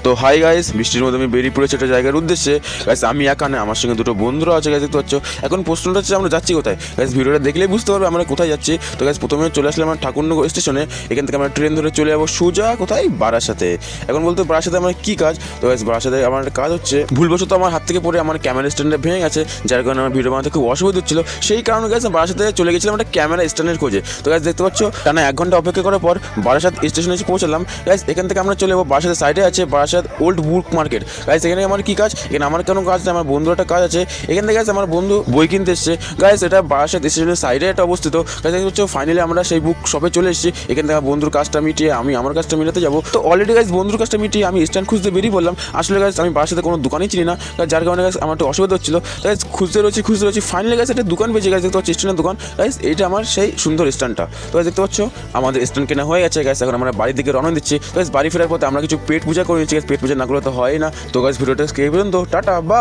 তো hi guys, বৃষ্টির মধ্যে আমি বেরিয়ে পড়েছি একটা জায়গার উদ্দেশ্যে। গাইস আমি একা না, আমার সঙ্গে দুটো বন্ধুরা আছে। গাইস দেখতে পাচ্ছ। এখন প্রশ্নটা হচ্ছে আমরা যাচ্ছি কোথায়। গাইস ভিডিওটা দেখলেই বুঝতে পারবে আমরা কোথায় যাচ্ছি। তো গাইস প্রথমে চলে আসলাম আমরা ঠাকুরনগর স্টেশনে। এখান থেকে আমরা ট্রেন ধরে চলে যাবো সোজা কোথায়, বারাসাতে। এখন বলতে বারাসাতে আমার কী কাজ। তো গাইস বারাসাতে আমার একটা কাজ হচ্ছে, ভুলবশত আমার হাত থেকে পড়ে আমার ক্যামেরা স্ট্যান্ডটা ভেঙে গেছে, যার কারণে আমার ভিডিও বানাতে খুব অসুবিধা হচ্ছিল। সেই কারণে গাইস বারাসাতে চলে গেছিলাম একটা ক্যামেরা স্ট্যান্ডের খোঁজে। তো গাইস দেখতে পাচ্ছ, টানা 1 ঘন্টা অপেক্ষা করার পর বারাসাত স্টেশনে এসে পৌঁছালাম। গাইস এখান থেকে আমরা চলে যাবো বারাসাতের সাইডে আছে Barasat old book market. Guys এখানে আমার কী কাজ, এখানে আমার কোনো কাজ না, আমার বন্ধুর একটা কাজ আছে। এখান থেকে গাইস আমার বন্ধু বই কিনতে এসছে। গাইস এটা বারাসাত স্টেশনের সাইডে এটা অবস্থিত। গাইস দেখতে পাচ্ছ ফাইনালি আমরা সেই বুক শপে চলে এসেছি। এখান থেকে আমার বন্ধুর কাজটা মিটিয়ে আমি আমার কাজটা মিটাতে যাবো। তো অলরেডি গাইস বন্ধুর কাজটা মিটিয়ে আমি স্ট্যান্ড খুঁজতে বেরিয়ে পড়লাম। আসলে গাইস আমি বারাসাতে কোনো দোকানই চিনি না, যার কারণে গাইস আমার একটু অসুবিধা হচ্ছিল। গাইস খুঁজতে রয়েছি ফাইনালি গাইস একটা দোকান পেয়েছি। গাইস দেখতে পাচ্ছি স্ট্যান্ডের দোকান। গাইস এইটা আমার সেই সুন্দর স্ট্যান্ডটা। তো গাইস দেখতে পাচ্ছ আমাদের স্ট্যান্ড কেনা হয়ে গেছে। গাইস এখন আমরা বাড়ির দিকে রওনা দিচ্ছি। গাইস বাড়ি ফেরার পথে আমরা কিছু পেট পূজা করে নিচ্ছি। গাইস পেট পূজা না করলে তো হয় না। তো গাইস ভিডিওটা কে পর্যন্ত টাটা বা।